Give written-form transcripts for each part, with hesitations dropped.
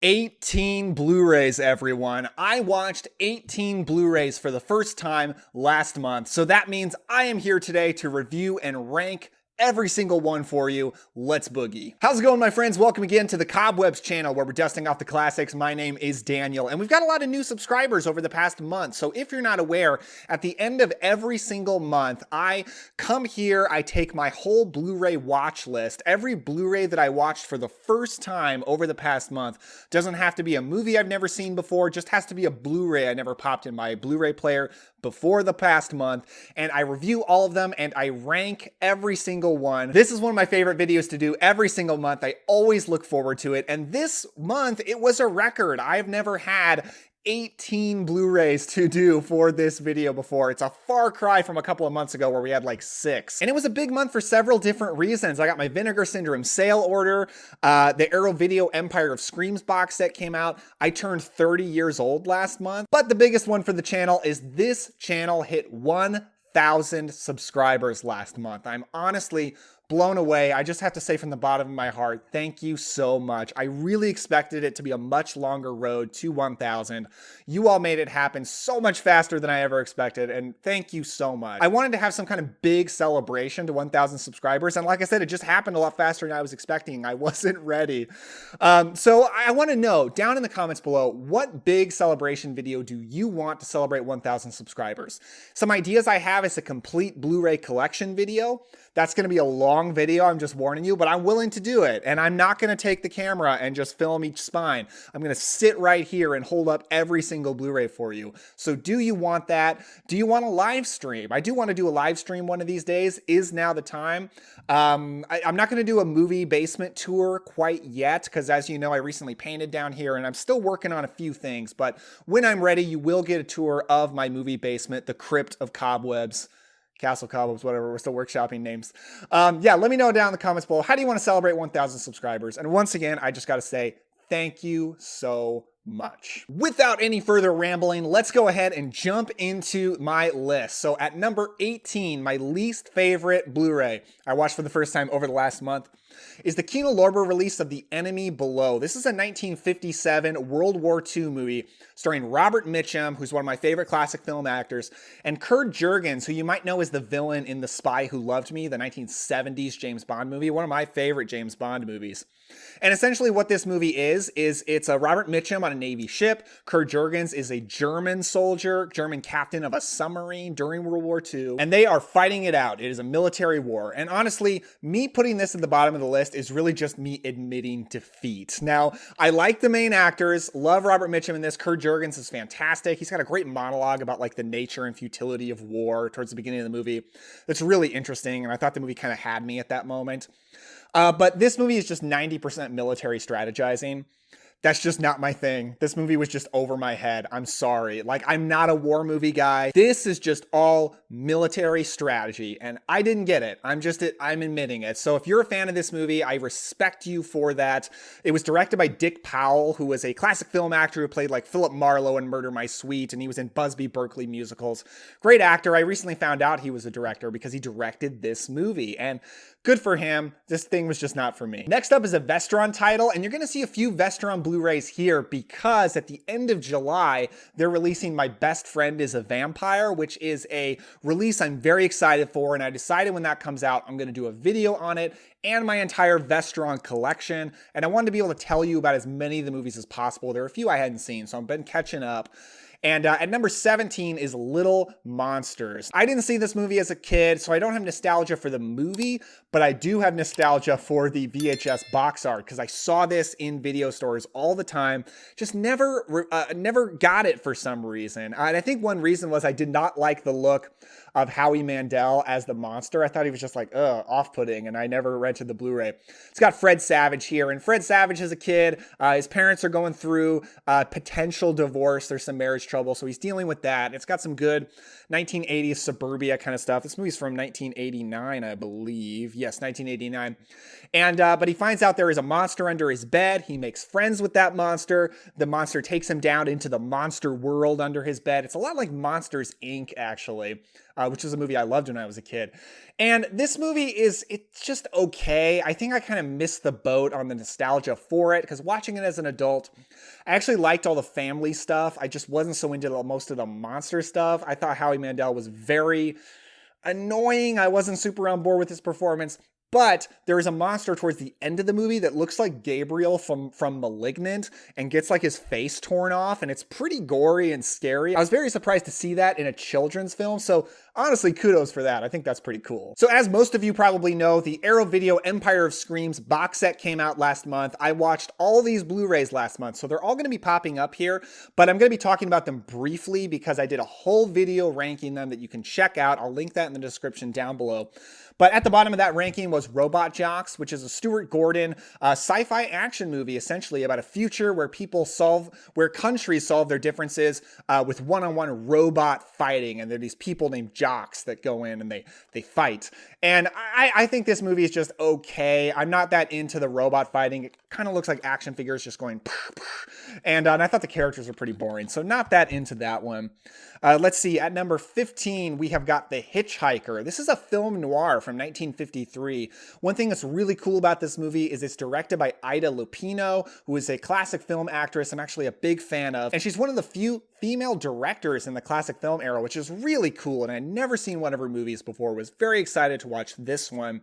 18 Blu-rays, everyone. I watched 18 Blu-rays for the first time last month, so that means I am here today to review and rank every single one for you. Let's boogie. How's it going, my friends? Welcome again to the Cobwebs channel where we're dusting off the classics. My name is Daniel, and we've got a lot of new subscribers over the past month. So if you're not aware, at the end of every single month, I come here, I take my whole Blu-ray watch list. Every Blu-ray that I watched for the first time over the past month doesn't have to be a movie I've never seen before, just has to be a Blu-ray I never popped in my Blu-ray player before the past month, and I review all of them and I rank every single one. This is one of my favorite videos to do every single month. I always look forward to it, and this month it was a record. I've never had 18 Blu-rays to do for this video before. It's a far cry from a couple of months ago where we had like 6. And it was a big month for several different reasons. I got my Vinegar Syndrome sale order. The Arrow Video Empire of Screams box set came out. I turned 30 years old last month. But the biggest one for the channel is this channel hit 1,000 subscribers last month. I'm honestly blown away. I just have to say from the bottom of my heart, thank you so much. I really expected it to be a much longer road to 1,000. You all made it happen so much faster than I ever expected, and thank you so much. I wanted to have some kind of big celebration to 1,000 subscribers, and like I said, it just happened a lot faster than I was expecting. I wasn't ready. So I want to know down in the comments below, what big celebration video do you want to celebrate 1,000 subscribers? Some ideas I have is a complete Blu-ray collection video. That's going to be a long video, I'm just warning you, but I'm willing to do it. And I'm not going to take the camera and just film each spine. I'm going to sit right here and hold up every single Blu-ray for you. So do you want that? Do you want a live stream? I do want to do a live stream one of these days. Is now the time? I'm not going to do a movie basement tour quite yet, because as you know, I recently painted down here and I'm still working on a few things. But when I'm ready, you will get a tour of my movie basement, the Crypt of Cobwebs. Castle Cobwebs, whatever, we're still workshopping names. Yeah, let me know down in the comments below, how do you want to celebrate 1,000 subscribers? And once again, I just got to say, thank you so much. Without any further rambling, let's go ahead and jump into my list. So at number 18, my least favorite Blu-ray I watched for the first time over the last month is the Kino Lorber release of The Enemy Below. This is a 1957 World War II movie starring Robert Mitchum, who's one of my favorite classic film actors, and Kurt Jurgens, who you might know as the villain in The Spy Who Loved Me, the 1970s James Bond movie, one of my favorite James Bond movies. And essentially what this movie is it's a Robert Mitchum on a Navy ship. Kurt Jurgens is a German soldier, German captain of a submarine during World War II, and they are fighting it out. It is a military war. And honestly, me putting this at the bottom of the list is really just me admitting defeat. Now, I like the main actors, love Robert Mitchum in this. Kurt Jurgens is fantastic. He's got a great monologue about like the nature and futility of war towards the beginning of the movie. That's really interesting, and I thought the movie kind of had me at that moment. But this movie is just 90% military strategizing. That's just not my thing. This movie was just over my head. I'm sorry. Like, I'm not a war movie guy. This is just all military strategy, and I didn't get it. I'm admitting it. So if you're a fan of this movie, I respect you for that. It was directed by Dick Powell, who was a classic film actor who played like Philip Marlowe in Murder, My Sweet, and he was in Busby Berkeley musicals. Great actor. I recently found out he was a director because he directed this movie, and good for him. This thing was just not for me. Next up is a Vestron title, and you're going to see a few Vestron Blu-rays here because at the end of July, they're releasing My Best Friend is a Vampire, which is a release I'm very excited for, and I decided when that comes out, I'm going to do a video on it and my entire Vestron collection, and I wanted to be able to tell you about as many of the movies as possible. There are a few I hadn't seen, so I've been catching up. And at number 17 is Little Monsters. I didn't see this movie as a kid, so I don't have nostalgia for the movie, but I do have nostalgia for the VHS box art because I saw this in video stores all the time. Just never got it for some reason. And I think one reason was I did not like the look of Howie Mandel as the monster. I thought he was just like, off-putting, and I never rented the Blu-ray. It's got Fred Savage here, and Fred Savage as a kid, his parents are going through potential divorce. There's some marriage trouble, so he's dealing with that. It's got some good 1980s suburbia kind of stuff. This movie's from 1989, I believe. Yes, 1989. And but he finds out there is a monster under his bed. He makes friends with that monster. The monster takes him down into the monster world under his bed. It's a lot like Monsters, Inc., actually, which is a movie I loved when I was a kid. And this movie it's just okay. I think I kind of missed the boat on the nostalgia for it, because watching it as an adult, I actually liked all the family stuff. I just wasn't so into most of the monster stuff. I thought Howie Mandel was very annoying. I wasn't super on board with his performance. But there is a monster towards the end of the movie that looks like Gabriel from Malignant and gets like his face torn off, and it's pretty gory and scary. I was very surprised to see that in a children's film, so honestly, kudos for that. I think that's pretty cool. So as most of you probably know, the Arrow Video Empire of Screams box set came out last month. I watched all these Blu-rays last month, so they're all going to be popping up here, but I'm going to be talking about them briefly because I did a whole video ranking them that you can check out. I'll link that in the description down below. But at the bottom of that ranking was Robot Jox, which is a Stuart Gordon sci-fi action movie, essentially about a future where countries solve their differences with one-on-one robot fighting. And there are these people named jocks that go in and they fight. And I think this movie is just okay. I'm not that into the robot fighting. It kind of looks like action figures just going and I thought the characters were pretty boring. So not that into that one. Let's see. At number 15, we have got The Hitchhiker. This is a film noir from 1953. One thing that's really cool about this movie is it's directed by Ida Lupino, who is a classic film actress I'm actually a big fan of. And she's one of the few female directors in the classic film era, which is really cool. And I'd never seen one of her movies before. Was very excited to watch this one.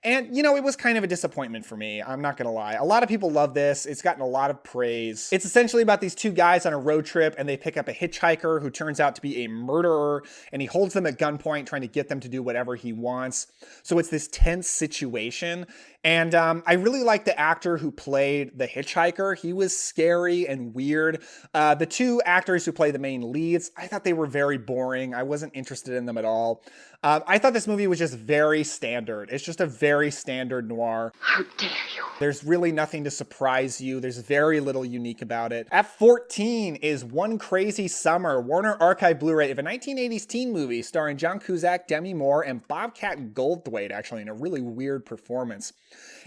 And, you know, it was kind of a disappointment for me. I'm not going to lie. A lot of people love this. It's gotten a lot of praise. It's essentially about these two guys on a road trip, and they pick up a hitchhiker who turns out to be a murderer, and he holds them at gunpoint trying to get them to do whatever he wants. So it's this tense situation. And I really like the actor who played the hitchhiker. He was scary and weird. The two actors who play the main leads, I thought they were very boring. I wasn't interested in them at all. I thought this movie was just very standard. It's just a very standard noir. How dare you? There's really nothing to surprise you. There's very little unique about it. At 14 is One Crazy Summer, Warner Archive Blu-ray of a 1980s teen movie starring John Cusack, Demi Moore, and Bobcat Goldthwait, actually, in a really weird performance.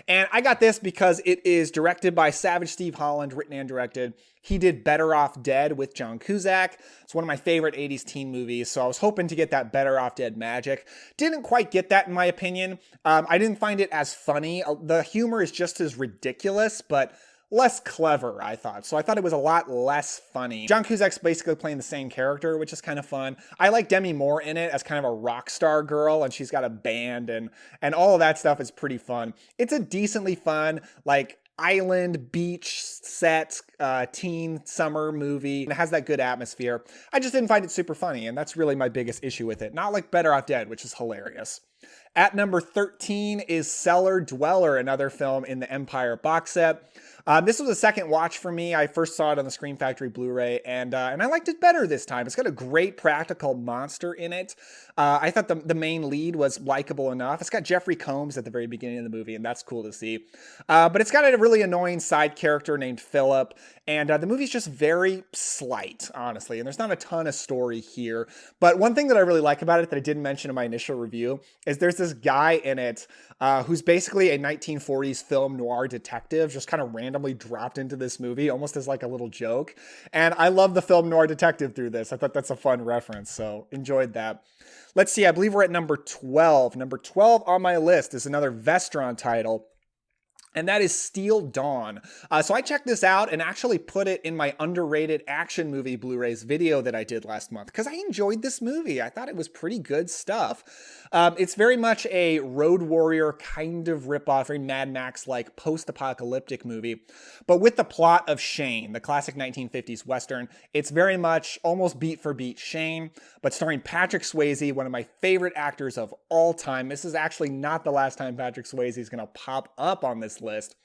And I got this because it is directed by Savage Steve Holland, written and directed. He did Better Off Dead with John Cusack. It's one of my favorite 80s teen movies, so I was hoping to get that Better Off Dead magic. Didn't quite get that, in my opinion. I didn't find it as funny. The humor is just as ridiculous, but less clever, I thought. So I thought it was a lot less funny. John Cusack's basically playing the same character, which is kind of fun. I like Demi Moore in it as kind of a rock star girl, and she's got a band, and all of that stuff is pretty fun. It's a decently fun, like, island beach set teen summer movie. It has that good atmosphere. I just didn't find it super funny, and that's really my biggest issue with it. Not like Better Off Dead, which is hilarious. At number 13 is Cellar Dweller, another film in the Empire box set. This was a second watch for me. I first saw it on the Scream Factory Blu-ray, and I liked it better this time. It's got a great practical monster in it. I thought the main lead was likable enough. It's got Jeffrey Combs at the very beginning of the movie, and that's cool to see. But it's got a really annoying side character named Philip, and the movie's just very slight, honestly, and there's not a ton of story here. But one thing that I really like about it that I didn't mention in my initial review is there's this guy in it who's basically a 1940s film noir detective, just kind of randomly dropped into this movie, almost as like a little joke. And I love the film noir detective through this. I thought that's a fun reference, so enjoyed that. Let's see, I believe we're at number 12. Number 12 on my list is another Vestron title, and that is Steel Dawn. So I checked this out and actually put it in my underrated action movie Blu-rays video that I did last month because I enjoyed this movie. I thought it was pretty good stuff. It's very much a Road Warrior kind of ripoff, very Mad Max-like post-apocalyptic movie, but with the plot of Shane, the classic 1950s Western. It's very much almost beat for beat Shane, but starring Patrick Swayze, one of my favorite actors of all time. This is actually not the last time Patrick Swayze is going to pop up on this list.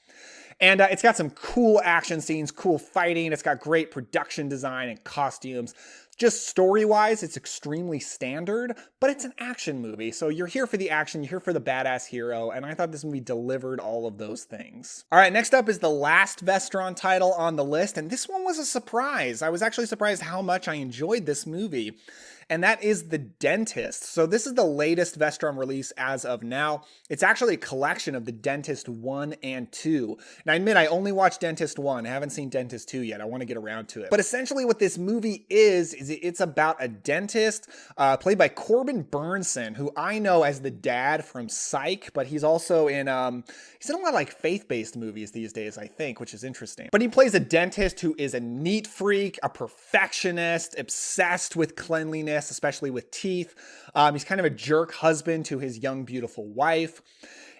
And it's got some cool action scenes, cool fighting. It's got great production design and costumes. Just story-wise, it's extremely standard, but it's an action movie. So you're here for the action, you're here for the badass hero, and I thought this movie delivered all of those things. All right, next up is the last Vestron title on the list, and this one was a surprise. I was actually surprised how much I enjoyed this movie. And that is The Dentist. So this is the latest Vestron release as of now. It's actually a collection of The Dentist 1 and 2. And I admit I only watched Dentist 1. I haven't seen Dentist 2 yet. I want to get around to it. But essentially what this movie is it's about a dentist played by Corbin Burnson, who I know as the dad from Psych, but he's also in he's in a lot of like faith-based movies these days, I think, which is interesting. But he plays a dentist who is a neat freak, a perfectionist, obsessed with cleanliness, especially with teeth. He's kind of a jerk husband to his young, beautiful wife.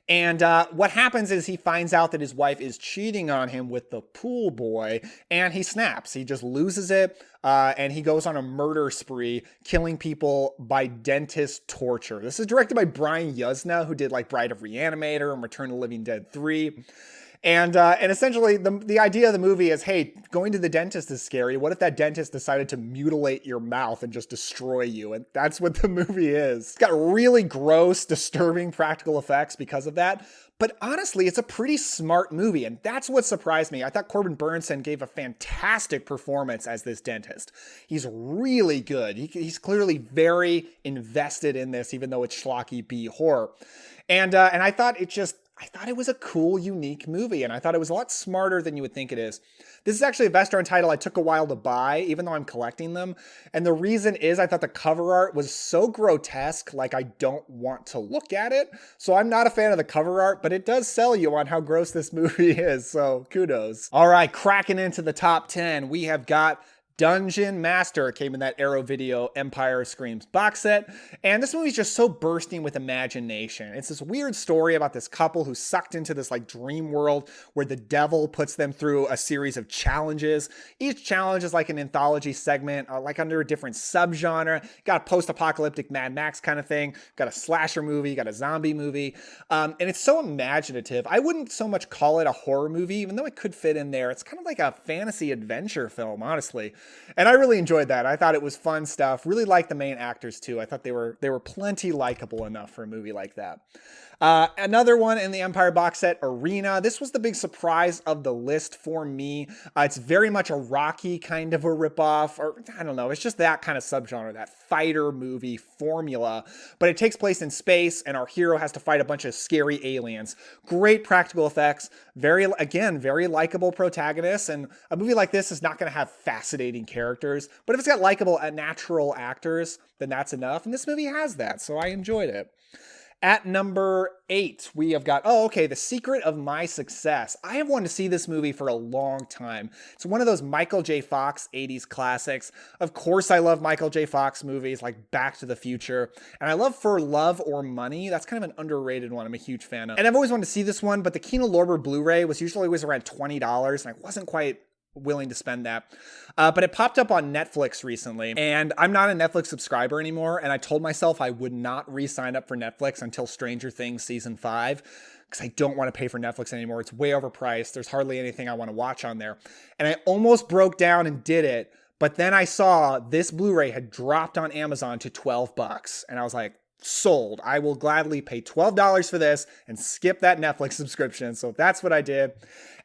And what happens is he finds out that his wife is cheating on him with the pool boy, and he snaps. He just loses it, and he goes on a murder spree, killing people by dentist torture. This is directed by Brian Yuzna, who did like Bride of Reanimator and Return of the Living Dead 3. And essentially the idea of the movie is, hey, going to the dentist is scary. What if that dentist decided to mutilate your mouth and just destroy you? And that's what the movie is. It's got really gross, disturbing practical effects because of that. But honestly, it's a pretty smart movie, and that's what surprised me. I thought Corbin Burnson gave a fantastic performance as this dentist. He's really good. He's clearly very invested in this, even though it's schlocky B horror. And I thought it was a cool, unique movie, and I thought it was a lot smarter than you would think it is. This is actually a Vestron title I took a while to buy, even though I'm collecting them. And the reason is I thought the cover art was so grotesque, like I don't want to look at it. So I'm not a fan of the cover art, but it does sell you on how gross this movie is, so kudos. All right, cracking into the top 10, we have got Dungeon Master. Came in that Arrow Video Empire Screams box set. And this movie's just so bursting with imagination. It's this weird story about this couple who's sucked into this like dream world where the devil puts them through a series of challenges. Each challenge is like an anthology segment, like under a different subgenre. Got a post-apocalyptic Mad Max kind of thing. Got a slasher movie, got a zombie movie. And it's so imaginative. I wouldn't so much call it a horror movie, even though it could fit in there. It's kind of like a fantasy adventure film, honestly. And I really enjoyed that. I thought it was fun stuff. Really liked the main actors too. I thought they were plenty likable enough for a movie like that. Another one in the Empire box set, Arena. This was the big surprise of the list for me. It's very much a Rocky kind of a ripoff, or I don't know. It's just that kind of subgenre, that fighter movie formula. But it takes place in space, and our hero has to fight a bunch of scary aliens. Great practical effects. Very likable protagonists. And a movie like this is not going to have fascinating characters, but if it's got likable, natural actors, then that's enough. And this movie has that, so I enjoyed it. At number 8, we have got, The Secret of My Success. I have wanted to see this movie for a long time. It's one of those Michael J. Fox 80s classics. Of course, I love Michael J. Fox movies like Back to the Future. And I love For Love or Money. That's kind of an underrated one I'm a huge fan of. And I've always wanted to see this one, but the Kino Lorber Blu-ray was usually always around $20, and I wasn't quite willing to spend that. But it popped up on Netflix recently, and I'm not a Netflix subscriber anymore, and I told myself I would not re-sign up for Netflix until Stranger Things Season 5, because I don't want to pay for Netflix anymore. It's way overpriced. There's hardly anything I want to watch on there. And I almost broke down and did it, but then I saw this Blu-ray had dropped on Amazon to $12, and I was like, sold. I will gladly pay $12 for this and skip that Netflix subscription. So that's what I did.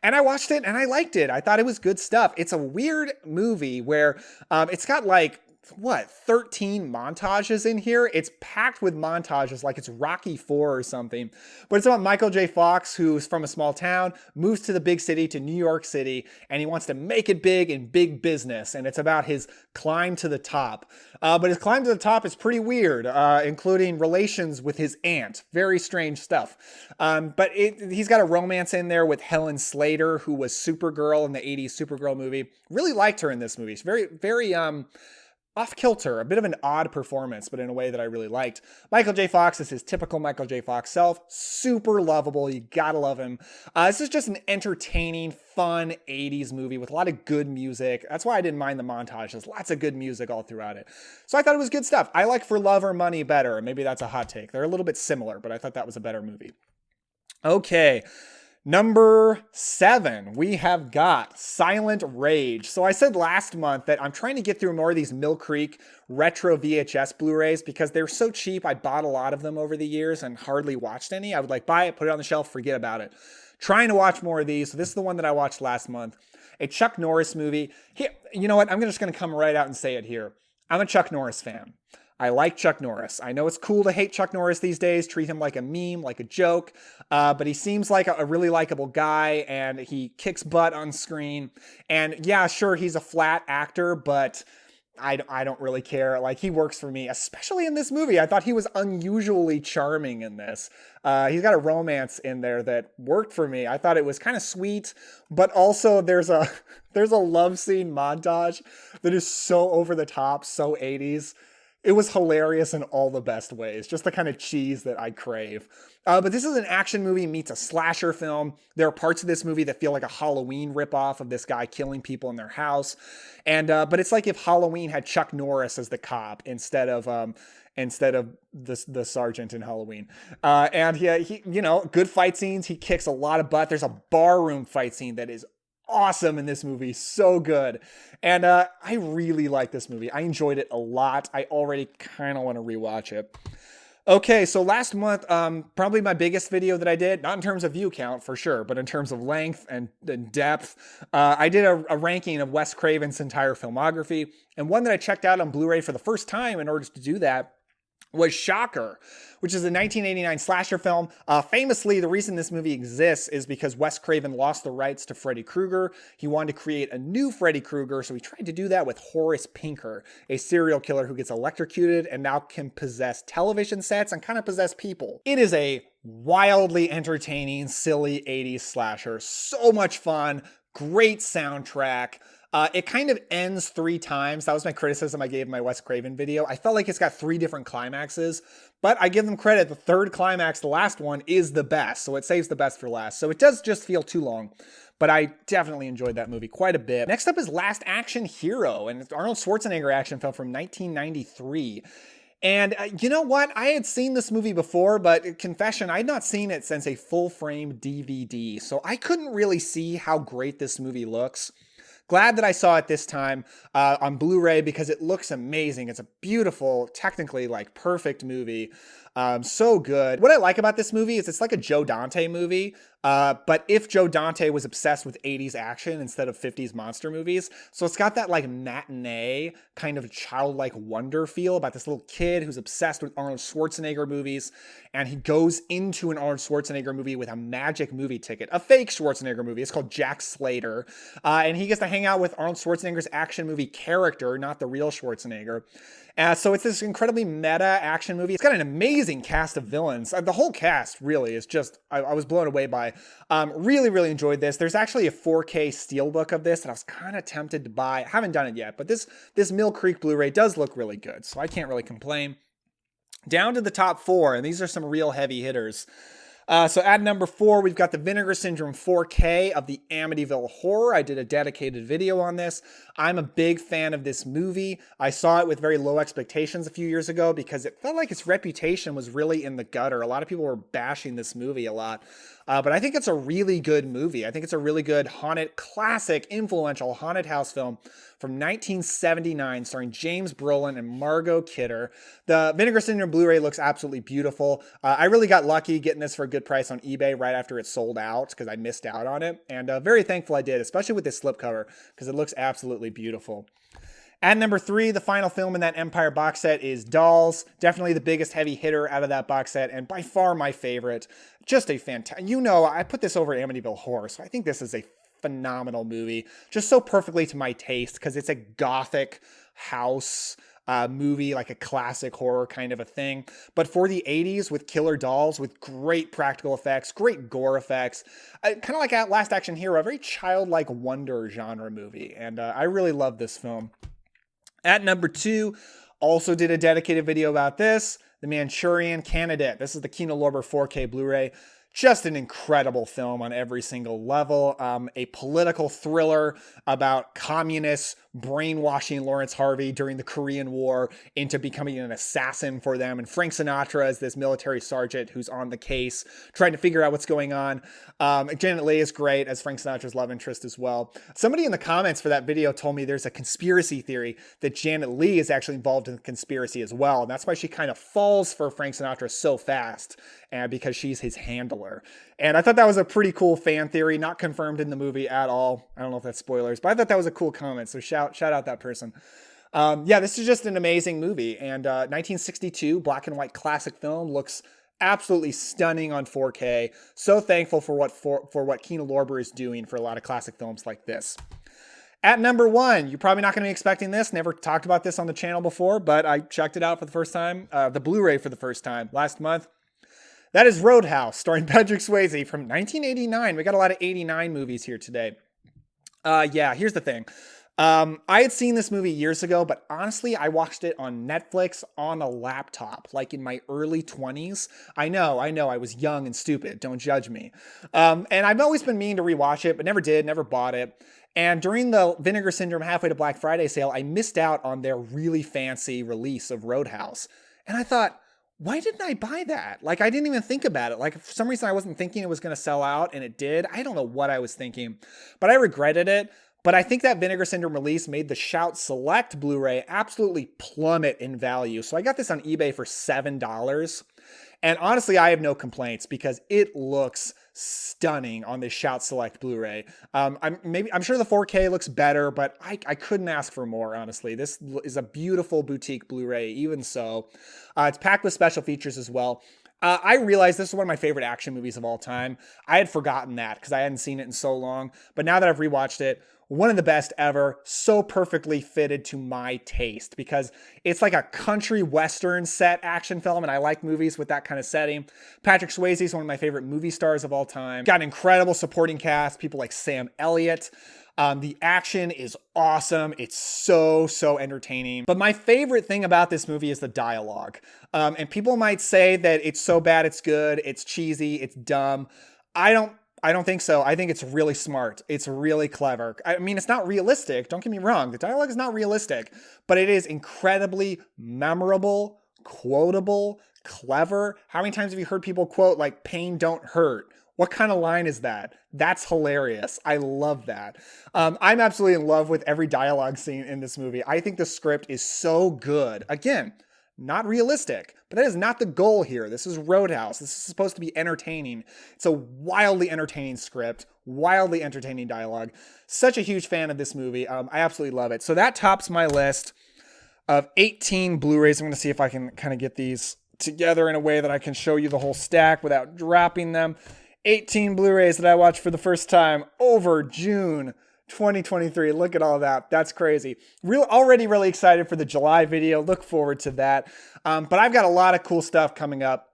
And I watched it and I liked it. I thought it was good stuff. It's a weird movie where it's got like 13 montages in here. It's packed with montages like it's Rocky 4 or something. But it's about Michael J. Fox, who's from a small town, moves to the big city, to New York City, and he wants to make it big in big business. And it's about his climb to the top. But his climb to the top is pretty weird, including relations with his aunt. Very strange stuff. But he's got a romance in there with Helen Slater, who was Supergirl in the 80s Supergirl movie. Really liked her in this movie. She's very off-kilter, a bit of an odd performance, but in a way that I really liked. Michael J. Fox is his typical Michael J. Fox self. Super lovable. You gotta love him. This is just an entertaining, fun 80s movie with a lot of good music. That's why I didn't mind the montages. Lots of good music all throughout it. So I thought it was good stuff. I like For Love or Money better. Maybe that's a hot take. They're a little bit similar, but I thought that was a better movie. Okay. Number 7, we have got Silent Rage. So I said last month that I'm trying to get through more of these Mill Creek retro VHS Blu-rays because they're so cheap. I bought a lot of them over the years and hardly watched any. I would like buy it, put it on the shelf, forget about it. Trying to watch more of these. So this is the one that I watched last month. A Chuck Norris movie. Here, you know what? I'm just going to come right out and say it here. I'm a Chuck Norris fan. I like Chuck Norris. I know it's cool to hate Chuck Norris these days, treat him like a meme, like a joke, but he seems like a really likable guy, and he kicks butt on screen. And yeah, sure, he's a flat actor, but I don't really care. Like, he works for me, especially in this movie. I thought he was unusually charming in this. He's got a romance in there that worked for me. I thought it was kind of sweet, but also there's a love scene montage that is so over the top, so 80s. It was hilarious in all the best ways. Just the kind of cheese that I crave. But this is an action movie meets a slasher film. There are parts of this movie that feel like a Halloween ripoff of this guy killing people in their house. And but it's like if Halloween had Chuck Norris as the cop instead of the sergeant in Halloween. And he, you know, good fight scenes. He kicks a lot of butt. There's a barroom fight scene that is awesome in this movie. So good. And I really like this movie. I enjoyed it a lot. I already kind of want to rewatch it. Okay, so last month, probably my biggest video that I did, not in terms of view count for sure, but in terms of length and depth, I did a ranking of Wes Craven's entire filmography. And one that I checked out on Blu-ray for the first time in order to do that was Shocker, which is a 1989 slasher film. Famously, the reason this movie exists is because Wes Craven lost the rights to Freddy Krueger. He wanted to create a new Freddy Krueger, so he tried to do that with Horace Pinker, a serial killer who gets electrocuted and now can possess television sets and kind of possess people. It is a wildly entertaining, silly 80s slasher. So much fun, great soundtrack. It kind of ends 3 times. That was my criticism I gave my Wes Craven video. I felt like it's got 3 different climaxes, but I give them credit. The third climax, the last one, is the best. So it saves the best for last. So it does just feel too long, but I definitely enjoyed that movie quite a bit. Next up is Last Action Hero, and it's Arnold Schwarzenegger action film from 1993. And you know what? I had seen this movie before, but confession, I had not seen it since a full-frame DVD. So I couldn't really see how great this movie looks. Glad that I saw it this time on Blu-ray because it looks amazing. It's a beautiful, technically like perfect movie. So good. What I like about this movie is it's like a Joe Dante movie, but if Joe Dante was obsessed with 80s action instead of 50s monster movies. So it's got that like matinee kind of childlike wonder feel about this little kid who's obsessed with Arnold Schwarzenegger movies. And he goes into an Arnold Schwarzenegger movie with a magic movie ticket, a fake Schwarzenegger movie. It's called Jack Slater. And he gets to hang out with Arnold Schwarzenegger's action movie character, not the real Schwarzenegger. So it's this incredibly meta action movie. It's got an amazing cast of villains. The whole cast really is just, I was blown away by. Really, really enjoyed this. There's actually a 4K steelbook of this that I was kind of tempted to buy. I haven't done it yet, but this Mill Creek Blu-ray does look really good, so I can't really complain. Down to the top 4, and these are some real heavy hitters. So at number 4, we've got the Vinegar Syndrome 4K of the Amityville Horror. I did a dedicated video on this. I'm a big fan of this movie. I saw it with very low expectations a few years ago because it felt like its reputation was really in the gutter. A lot of people were bashing this movie a lot. But I think it's a really good movie. I think it's a really good haunted, classic, influential haunted house film from 1979 starring James Brolin and Margot Kidder. The Vinegar Syndrome Blu-ray looks absolutely beautiful. I really got lucky getting this for a good price on eBay right after it sold out because I missed out on it. And very thankful I did, especially with this slipcover because it looks absolutely beautiful. At number 3, the final film in that Empire box set is Dolls. Definitely the biggest heavy hitter out of that box set, and by far my favorite. Just a fantastic, you know, I put this over Amityville Horror, so I think this is a phenomenal movie. Just so perfectly to my taste, because it's a gothic house movie, like a classic horror kind of a thing. But for the 80s with killer dolls, with great practical effects, great gore effects, kind of like Last Action Hero, a very childlike wonder genre movie. And I really love this film. At number 2, also did a dedicated video about this, The Manchurian Candidate. This is the Kino Lorber 4K Blu-ray. Just an incredible film on every single level. A political thriller about communists brainwashing Lawrence Harvey during the Korean War into becoming an assassin for them. And Frank Sinatra is this military sergeant who's on the case, trying to figure out what's going on. Janet Leigh is great as Frank Sinatra's love interest as well. Somebody in the comments for that video told me there's a conspiracy theory that Janet Leigh is actually involved in the conspiracy as well. And that's why she kind of falls for Frank Sinatra so fast, and because she's his handler. And I thought that was a pretty cool fan theory, not confirmed in the movie at all. I don't know if that's spoilers, but I thought that was a cool comment. So shout out that person. Yeah, this is just an amazing movie. And 1962 black and white classic film looks absolutely stunning on 4K. So thankful for what Kino Lorber is doing for a lot of classic films like this. At number 1, you're probably not going to be expecting this. Never talked about this on the channel before, but I checked it out for the first time. The Blu-ray for the first time last month. That is Roadhouse, starring Patrick Swayze from 1989. We got a lot of 89 movies here today. Yeah, here's the thing. I had seen this movie years ago, but honestly, I watched it on Netflix on a laptop, like in my early 20s. I know, I was young and stupid. Don't judge me. And I've always been meaning to rewatch it, but never did, never bought it. And during the Vinegar Syndrome Halfway to Black Friday sale, I missed out on their really fancy release of Roadhouse. And I thought, why didn't I buy that? Like, I didn't even think about it. Like, for some reason, I wasn't thinking it was going to sell out, and it did. I don't know what I was thinking, but I regretted it. But I think that Vinegar Syndrome release made the Shout Select Blu-ray absolutely plummet in value. So I got this on eBay for $7. And honestly, I have no complaints because it looks stunning on this Shout Select Blu-ray. I'm sure the 4K looks better, but I couldn't ask for more, honestly. This is a beautiful boutique Blu-ray, even so. It's packed with special features as well. I realized this is one of my favorite action movies of all time. I had forgotten that because I hadn't seen it in so long. But now that I've rewatched it, one of the best ever, so perfectly fitted to my taste because it's like a country western set action film, and I like movies with that kind of setting. Patrick Swayze is one of my favorite movie stars of all time. Got an incredible supporting cast, people like Sam Elliott. The action is awesome. It's so entertaining. But my favorite thing about this movie is the dialogue. And people might say that it's so bad it's good, it's cheesy, it's dumb. I don't think so. I think it's really smart. It's really clever. I mean, it's not realistic. Don't get me wrong. The dialogue is not realistic, but it is incredibly memorable, quotable, clever. How many times have you heard people quote like "pain don't hurt"? What kind of line is that? That's hilarious. I love that. I'm absolutely in love with every dialogue scene in this movie. I think the script is so good. Again, not realistic, but that is not the goal here. This is Roadhouse. This is supposed to be entertaining. It's a wildly entertaining script, wildly entertaining dialogue. Such a huge fan of this movie. I absolutely love it. So that tops my list of 18 Blu-rays. I'm going to see if I can kind of get these together in a way that I can show you the whole stack without dropping them. 18 Blu-rays that I watched for the first time over June 2023. Look at all that. That's crazy. Already really excited for the July video. Look forward to that. But I've got a lot of cool stuff coming up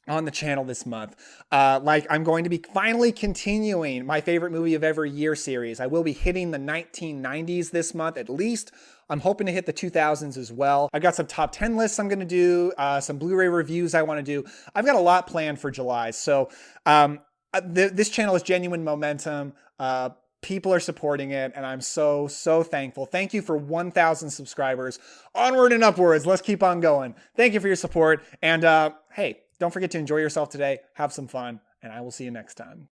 on the channel this month. Like I'm going to be finally continuing my favorite movie of every year series. I will be hitting the 1990s this month at least. I'm hoping to hit the 2000s as well. I've got some top 10 lists I'm going to do, some Blu-ray reviews I want to do. I've got a lot planned for July. So this channel is genuine momentum. People are supporting it, and I'm so thankful. Thank you for 1,000 subscribers. Onward and upwards. Let's keep on going. Thank you for your support. And hey, don't forget to enjoy yourself today. Have some fun, and I will see you next time.